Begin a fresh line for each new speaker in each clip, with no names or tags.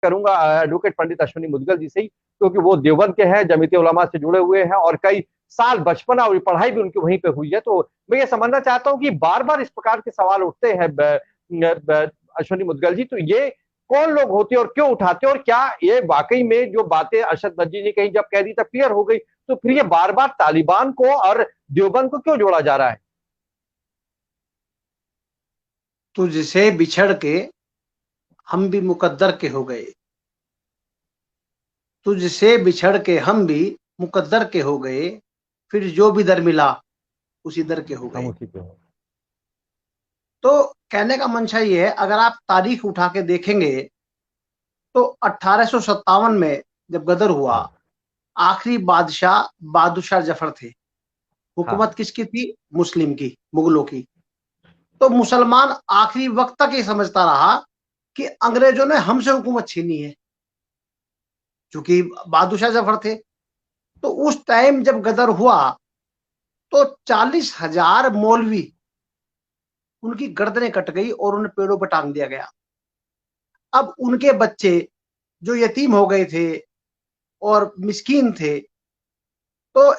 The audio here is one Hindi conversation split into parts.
करूंगा एडवोकेट पंडित अश्विनी मुदगल जी से ही, क्योंकि वो देवबंद के हैं, जमीयत उलमा से जुड़े हुए हैं और कई साल बचपना और पढ़ाई भी उनकी वहीं पे हुई है। तो मैं ये समझना चाहता हूँ कि बार बार इस प्रकार के सवाल उठते हैं अश्विनी मुदगल जी, तो ये कौन लोग होते हैं और क्यों उठाते हैं, और क्या ये वाकई में जो बातें अरशद नदवी ने कही जब कह दी तब क्लियर हो गई, तो फिर ये बार बार तालिबान को और देवबंद को क्यों जोड़ा जा रहा है?
तुझसे बिछड़ के हम भी मुकद्दर के हो गए, तुझसे बिछड़ के हम भी मुकद्दर के हो गए, फिर जो भी दर मिला उसी दर के हो
हम
गए।
उसी पे हैं।
तो कहने का मंशा ये है, अगर आप तारीख उठा के देखेंगे तो 1857 में जब गदर हुआ,
हाँ
आखिरी बादशाह बहादुर शाह जफर थे। हुकूमत
हाँ
किसकी थी? मुस्लिम की, मुगलों की। तो मुसलमान आखिरी वक्त तक ये समझता रहा कि अंग्रेजों ने हमसे हुकूमत छीनी है, क्योंकि बहादुर शाह जफर थे। तो उस टाइम जब गदर हुआ तो 40,000 मौलवी, उनकी गर्दनें कट गई और उन्हें पेड़ों पर टांग दिया गया। अब उनके बच्चे जो यतीम हो गए थे और मिस्कीन थे, तो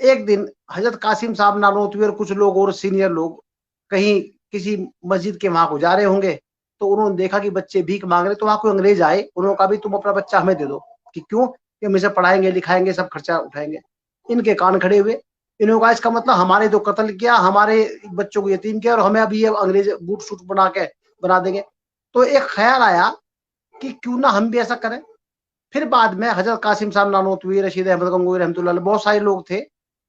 एक दिन हजरत कासिम साहब नानोतवी और कुछ लोग और सीनियर लोग कहीं किसी मस्जिद के वहां को जा रहे होंगे, तो उन्होंने देखा कि बच्चे भीख मांग रहे, तो वहां कोई अंग्रेज आए। उन्होंने कहा भी तुम अपना बच्चा हमें दे दो। कि क्यों? कि हम इसे पढ़ाएंगे लिखाएंगे, सब खर्चा उठाएंगे। इनके कान खड़े हुए। इन्होंने कहा इसका मतलब हमारे तो कत्ल किया, हमारे बच्चों को यतीम किया, और हमें अभी ये अंग्रेज बूट शूट बना देंगे। तो एक ख्याल आया कि क्यों ना हम भी ऐसा करें। फिर बाद में हजरत कासिम साहब नानोतवी, रशीद अहमद गंगोही रहमतुल्लाह अलैह, बहुत सारे लोग थे।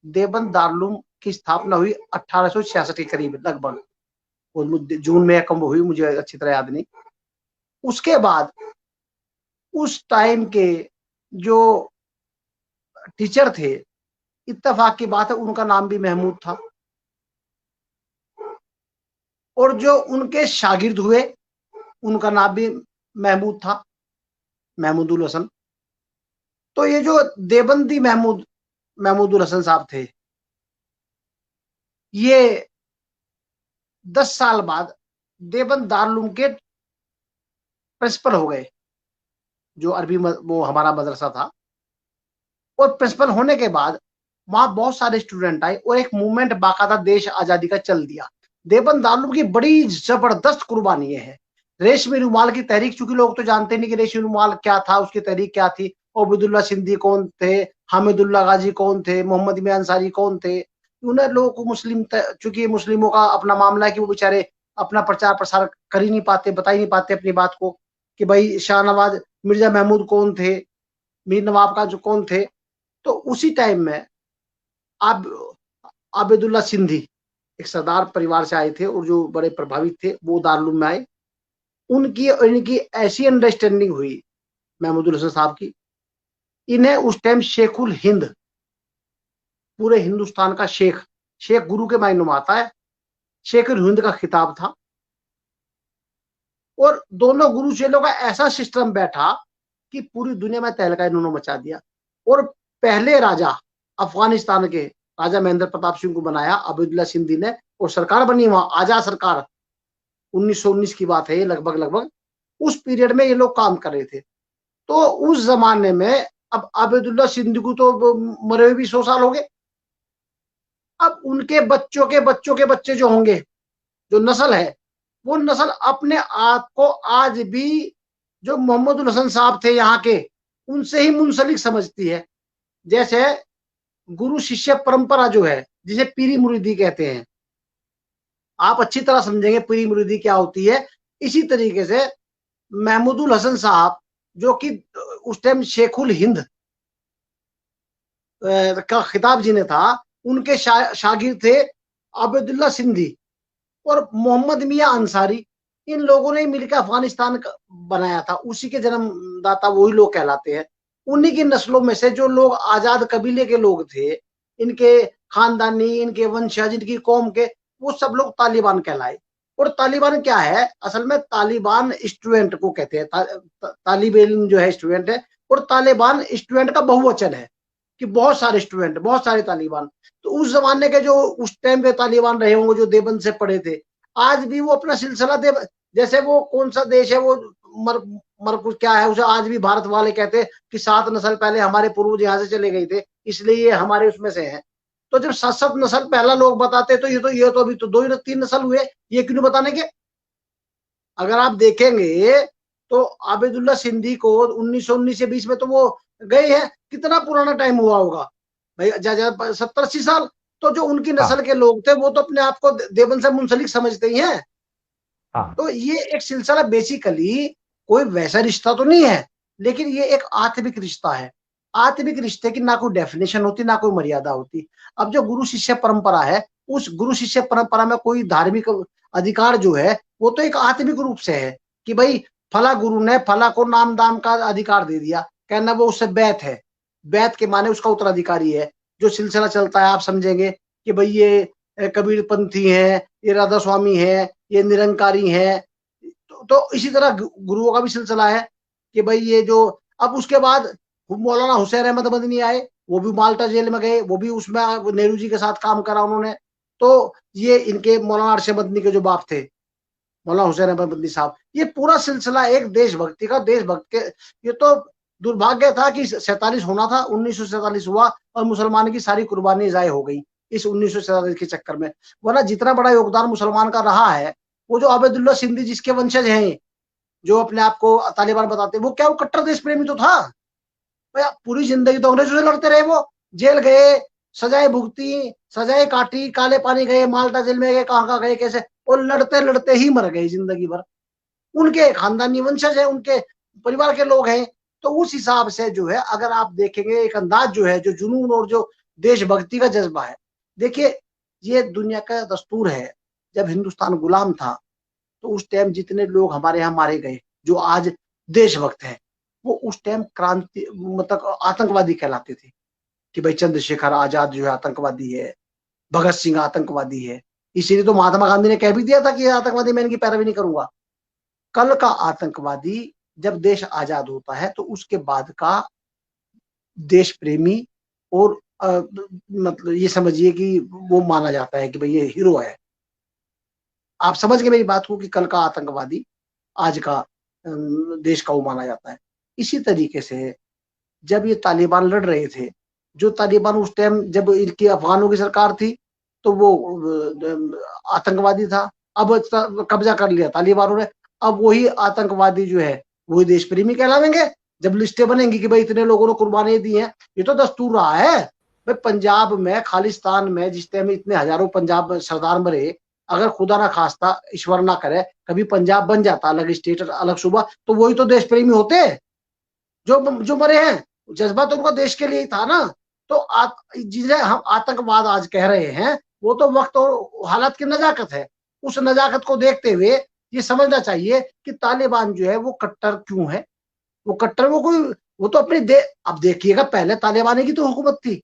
देवबंद दारुल की स्थापना हुई 1866 के करीब लगभग, जून में कम हुई, मुझे अच्छी तरह याद नहीं। उसके बाद उस टाइम के जो टीचर थे, इत्तेफाक की बात है उनका नाम भी महमूद था, और जो उनके शागिर्द हुए उनका नाम भी महमूद था, महमूदुल हसन। तो ये जो देवबंदी महमूदुल हसन साहब थे, ये 10 साल बाद देवबंद दारुल के प्रिंसिपल हो गए, जो अरबी वो हमारा मदरसा था। और प्रिंसिपल होने के बाद वहां बहुत सारे स्टूडेंट आए और एक मूवमेंट बाकायदा देश आजादी का चल दिया। देवबंद दारुल की बड़ी जबरदस्त कुर्बानी है। रेशमी रुमाल की तहरीक, चूंकि लोग तो जानते नहीं कि रेशमी रुमाल क्या था, उसकी तहरीक क्या थी, ओबेदुल्ला सिंधी कौन थे, हामिदुल्ला गाजी कौन थे, मोहम्मद मियां अंसारी कौन थे। उन्हें लोगों को चूंकि मुस्लिमों का अपना मामला है कि वो बेचारे अपना प्रचार प्रसार कर ही नहीं पाते, बता ही नहीं पाते अपनी बात को, कि भाई शाहनवाज मिर्जा महमूद कौन थे, मीर नवाब का जो कौन थे। तो उसी टाइम में अब आबिदुल्ला सिंधी एक सरदार परिवार से आए थे और जो बड़े प्रभावित थे, वो दारुल में आए। उनकी और इनकी ऐसी अंडरस्टैंडिंग हुई महमूदुल हसन साहब की, इन्हें उस टाइम शेखुल हिंद, पूरे हिंदुस्तान का शेख, शेख गुरु के मायने में आता है, शेखुल हिंद का खिताब था। और दोनों गुरु चेलों का ऐसा सिस्टम बैठा कि पूरी दुनिया में तहलका इन्होंने मचा दिया। और पहले राजा अफगानिस्तान के राजा महेंद्र प्रताप सिंह को बनाया अब्दुल्ला सिंधी ने, और सरकार बनी वहां आजाद सरकार, 1919 की बात है ये, लगभग लगभग उस पीरियड में ये लोग काम कर रहे थे। तो उस जमाने में अब अब्दुल्ला सिंधी को तो मरे हुए भी 100 साल हो गए। अब उनके बच्चों के बच्चों के बच्चे जो होंगे, जो नस्ल है, वो नस्ल अपने आप को आज भी जो मोहम्मद हसन साहब थे यहाँ के, उनसे ही मुंसलिक समझती है। जैसे गुरु शिष्य परंपरा जो है, जिसे पीरी मुरीदी कहते हैं, आप अच्छी तरह समझेंगे पीरी मुरीदी क्या होती है। इसी तरीके से महमूदुल हसन साहब, जो कि उस टाइम शेखुल हिंद का खिताब जिन्हें था, उनके शागिर्द थे आबिदुल्ला सिंधी और मोहम्मद मियां अंसारी। इन लोगों ने मिलकर अफगानिस्तान बनाया था, उसी के जन्मदाता वही लोग कहलाते हैं। उन्हीं की नस्लों में से जो लोग आजाद कबीले के लोग थे, इनके खानदानी, इनके वंशज, इनकी कौम के, वो सब लोग तालिबान कहलाए। और तालिबान क्या है? असल में तालिबान स्टूडेंट को कहते हैं, तालिब इल्म जो है स्टूडेंट है, और तालिबान स्टूडेंट का बहुवचन है कि बहुत सारे स्टूडेंट, बहुत सारे तालिबान। तो उस जमाने के जो उस टाइम के तालिबान रहे होंगे, जो देवबंद से पढ़े थे, आज भी वो अपना सिलसिला जैसे वो कौन सा देश है वो मतलब कुछ क्या है उसे आज भी भारत वाले कहते हैं कि 7 नस्ल पहले हमारे पूर्वज यहाँ से चले गए थे, इसलिए ये हमारे उसमें से है। तो जब 7-7 नस्ल पहला लोग बताते तो ये तो अभी तो 2 3 नस्ल हुए, ये क्यों नहीं बताने के? अगर आप देखेंगे तो आबिदुल्ला सिंधी को 1919 या 20 में तो वो गए हैं, कितना पुराना टाइम हुआ होगा भाई, 70-80 साल। तो जो उनकी
हाँ
नस्ल के लोग थे वो तो अपने आप को देवन से मुंसलिक समझते ही हैं।
हाँ
तो ये एक सिलसिला बेसिकली कोई वैसा रिश्ता तो नहीं है, लेकिन ये एक आत्मिक रिश्ता है। आत्मिक रिश्ते की ना कोई डेफिनेशन होती, ना कोई मर्यादा होती। अब जो गुरु शिष्य परंपरा है, उस गुरु शिष्य परंपरा में कोई धार्मिक अधिकार जो है वो तो एक आत्मिक रूप से है कि भाई फला गुरु ने फला को नाम दाम का अधिकार दे दिया, कहना वो उससे बैत है, बैत के माने उसका उत्तराधिकारी है। जो सिलसिला चलता है आप समझेंगे कि भाई ये कबीर पंथी है, ये राधा स्वामी है, ये निरंकारी है। तो इसी तरह गुरुओं का भी सिलसिला है कि भाई ये जो, अब उसके बाद मौलाना हुसैन अहमद मदनी आए, वो भी माल्टा जेल में गए, वो भी उसमें नेहरू जी के साथ काम करा उन्होंने। तो ये इनके मौलाना अरशद मदनी के जो बाप थे, मौलाना हुसैन अहमद मदनी साहब, ये पूरा सिलसिला एक देशभक्ति का, देशभक्त के। ये तो दुर्भाग्य था कि 47 होना था, 1947 हुआ और मुसलमान की सारी कुर्बानी जाय हो गई इस 1947 के चक्कर में। वरना जितना बड़ा योगदान मुसलमान का रहा है, वो जो आबिदुल्ला सिंधी जिसके वंशज हैं, जो अपने आप को तालिबान बताते, वो क्या वो कट्टर देश प्रेमी तो था भैया। पूरी जिंदगी तो अंग्रेजों से लड़ते रहे, वो जेल गए, सजाएं भुगती, सजाएं काटी, काले पानी गए, माल्टा जेल में गए, कहाँ गए, कैसे, और लड़ते लड़ते ही मर गए जिंदगी भर। उनके खानदानी वंशज है, उनके परिवार के लोग हैं। तो उस हिसाब से जो है अगर आप देखेंगे एक अंदाज जो है, जो जुनून और जो देशभक्ति का जज्बा है, देखिए ये दुनिया का दस्तूर है। जब हिंदुस्तान गुलाम था तो उस टाइम जितने लोग हमारे यहाँ मारे गए जो आज देशभक्त हैं, वो उस टाइम क्रांति मतलब आतंकवादी कहलाते थे कि भाई चंद्रशेखर आजाद जो है आतंकवादी है, भगत सिंह आतंकवादी है। इसीलिए तो महात्मा गांधी ने कह भी दिया था कि आतंकवादी मैं इनकी पैरवी नहीं करूंगा। कल का आतंकवादी जब देश आजाद होता है तो उसके बाद का देश प्रेमी और मतलब ये समझिए कि वो माना जाता है कि भाई ये हीरो है। आप समझ गए मेरी बात को कि कल का आतंकवादी आज का देश का वो माना जाता है। इसी तरीके से जब ये तालिबान लड़ रहे थे, जो तालिबान उस टाइम जब इनकी अफगानों की सरकार थी तो वो आतंकवादी था। अब कब्जा कर लिया तालिबानों ने, अब वही आतंकवादी जो है वही देश प्रेमी कहलावेंगे जब लिस्टें बनेंगी कि भाई इतने लोगों ने कुर्बानी दी है। ये तो दस्तूर रहा है भाई। पंजाब में खालिस्तान में जिस टाइम इतने हजारों पंजाब सरदार मरे, अगर खुदा ना खास्ता ईश्वर ना करे कभी पंजाब बन जाता अलग स्टेट अलग सूबा, तो वही तो देश प्रेमी होते जो जो मरे हैं। जज्बा तो उनका देश के लिए ही था ना। तो जिसे हम आतंकवाद आज कह रहे हैं वो तो वक्त और हालात की नजाकत है। उस नजाकत को देखते हुए ये समझना चाहिए कि तालिबान जो है वो कट्टर क्यों है। वो कट्टर वो कोई वो तो अपनी अब देखिएगा पहले तालिबान की तो हुकूमत थी।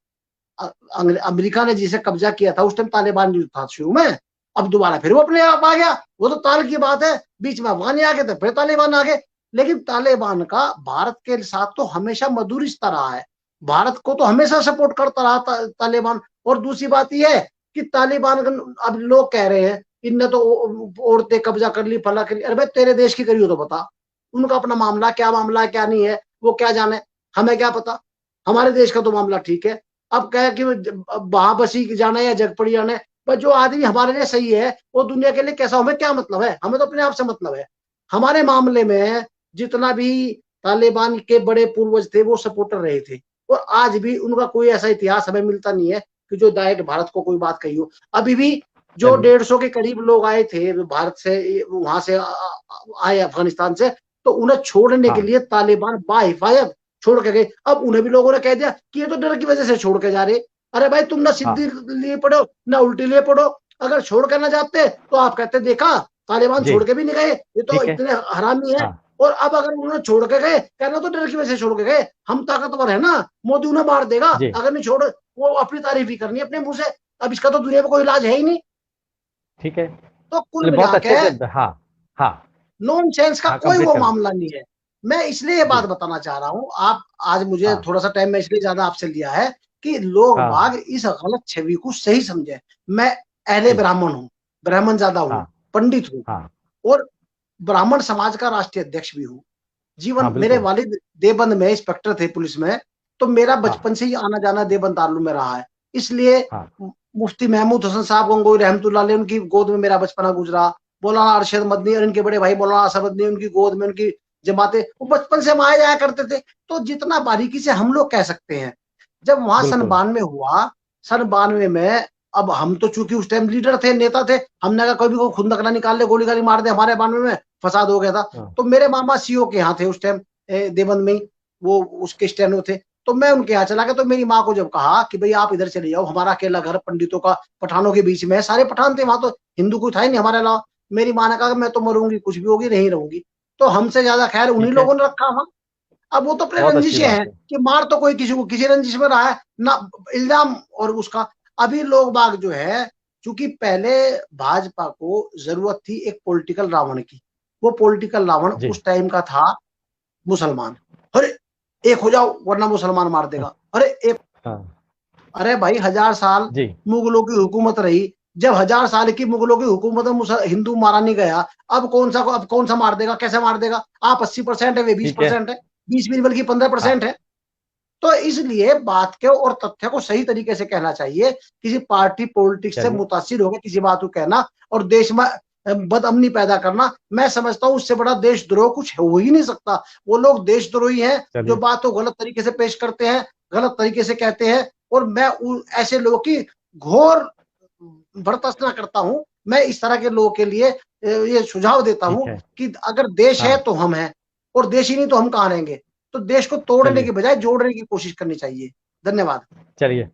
अमेरिका ने जिसे कब्जा किया था उस टाइम तालिबान जो था शुरू में, अब दोबारा फिर वो अपने आप आ गया। वो तो ताल की बात है, बीच में अफगान आ गए थे फिर तालिबान आ गए। लेकिन तालिबान का भारत के साथ तो हमेशा मधुर रिश्ता रहा है, भारत को तो हमेशा सपोर्ट करता रहा तालिबान। और दूसरी बात यह है कि तालिबान अब लोग कह रहे हैं इनने तो औरतें कब्जा कर ली फला कर ली। अरे भाई तेरे देश की करी हो तो बता, उनका अपना मामला है क्या नहीं है वो क्या जाने, हमें क्या पता। हमारे देश का तो मामला ठीक है। अब कहे कि वहां बसी जाना है या जगपड़ी जाना है, पर जो आदमी हमारे लिए सही है वो दुनिया के लिए कैसा, हमें क्या मतलब है, हमें तो अपने आप से मतलब है। हमारे मामले में जितना भी तालिबान के बड़े पूर्वज थे वो सपोर्टर रहे थे, और आज भी उनका कोई ऐसा इतिहास हमें मिलता नहीं है कि जो डायरेक्ट भारत को कोई बात कही हो। अभी भी जो 150 के करीब लोग आए थे भारत से, वहां से आए अफगानिस्तान से, तो उन्हें छोड़ने के लिए तालिबान बाहिफाजत छोड़ के गए। अब उन्हें भी लोगों ने कह दिया कि ये तो डर की वजह से छोड़ के जा रहे। अरे भाई तुम ना सीधी लिए पढ़ो ना उल्टी लिए पढ़ो, अगर छोड़ के ना जाते तो आप कहते देखा तालिबान छोड़ के भी नहीं गए, ये तो इतने हरामी है। और अब अगर उन्होंने छोड़ के गए, कहना तो डर की वजह से छोड़ के गए, हम ताकतवर है ना, मोदी उन्हें मार देगा अगर नहीं छोड़, वो अपनी तारीफ ही करनी अपने मुंह से। अब इसका तो दुनिया में कोई इलाज है ही नहीं।
ठीक है,
तो कुल मिला के नॉन सेंस का कोई वो मामला नहीं है। मैं इसलिए ये बात बताना चाह रहा हूँ, आप आज मुझे थोड़ा सा टाइम में इसलिए ज्यादा आपसे लिया है कि लोग बाग इस गलत छवि को सही समझे। मैं अहले ब्राह्मण हूँ, ब्राह्मण ज्यादा हूँ, पंडित हूँ, और ब्राह्मण समाज का राष्ट्रीय अध्यक्ष भी हूँ। जीवन,
हाँ
मेरे
बिल्कुल।
वालिद देवबंद में इंस्पेक्टर थे पुलिस में, तो मेरा
हाँ
बचपन से ही आना जाना देवबंद तालुक में रहा है। इसलिए
हाँ
मुफ्ती महमूद हसन साहब गंगोई रहमतुल्लाह अलैह, उनकी गोद में मेरा बचपना गुजरा। मौलाना अरशद मदनी और इनके बड़े भाई मौलाना असद मदनी, उनकी गोद में उनकी जमातें, वो बचपन से हम आए जाया करते थे। तो जितना बारीकी से हम लोग कह सकते हैं, जब वहां सन
बिल्कुल।
92 हुआ, सन 92 में, अब हम तो चूंकि उस टाइम लीडर थे, नेता थे, हमने कहा कोई भी को खुंदक ना निकाल ले, गोली गाली मार दे, हमारे 92 में फसाद हो गया था।
हाँ
तो मेरे मामा सीओ के यहाँ थे उस टाइम, देवबंद में ही, वो उसके स्टेनो थे। तो मैं उनके यहाँ चला गया। तो मेरी माँ को जब कहा कि भाई आप इधर चले जाओ, हमारा अकेला घर पंडितों का, पठानों के बीच में है, सारे पठान थे वहां, तो हिंदू कोई था ही नहीं हमारे अलावा। मेरी माँ ने कहा कि मैं तो मरूंगी, कुछ भी होगी, नहीं रहूंगी। तो हमसे ज्यादा खैर उन्हीं
ठीक है।
लोगों ने रखा वहां। अब वो तो अपने
बहुत अच्छी
रंजिशें
बात
हैं
है।
कि मार तो कोई किसी को किसी रंजिश में रहा है ना, इल्जाम और उसका। अभी लोग बाग जो है, चूंकि पहले भाजपा को जरूरत थी एक पॉलिटिकल रावण की, वो पॉलिटिकल रावण
जी।
उस टाइम का था मुसलमान। अरे एक हो जाओ वरना मुसलमान मार देगा, अरे एक,
हाँ।
अरे भाई 1000 साल
जी।
मुगलों की हुकूमत रही। जब 1000 साल की मुगलों की हुकूमत में हिंदू मारा नहीं गया, अब कौन सा मार देगा, कैसे मार देगा? आप 80% है, वे बीस
ठीक है।
परसेंट है 20 भी नहीं बल्कि 15%
हाँ
है। तो इसलिए बात के और तथ्य को सही तरीके से कहना चाहिए। किसी पार्टी पॉलिटिक्स से
चलिए।
मुतासिर होकर किसी बात को कहना और देश में बदअमनी पैदा करना, मैं समझता हूं उससे बड़ा देशद्रोह कुछ हो ही नहीं सकता। वो लोग देशद्रोही हैं जो
चलिए।
बात को गलत तरीके से पेश करते हैं, गलत तरीके से कहते हैं। और मैं ऐसे लोगों की घोर बर्दाश्त करता हूं। मैं इस तरह के लोगों के लिए ये सुझाव देता
ठीक
हूं
है।
कि अगर देश है
हाँ।
तो हम हैं, और देश ही नहीं तो हम कहां रहेंगे। तो देश को तोड़ने
चलिए।
के बजाय जोड़ने की कोशिश करनी चाहिए। धन्यवाद।
चलिए।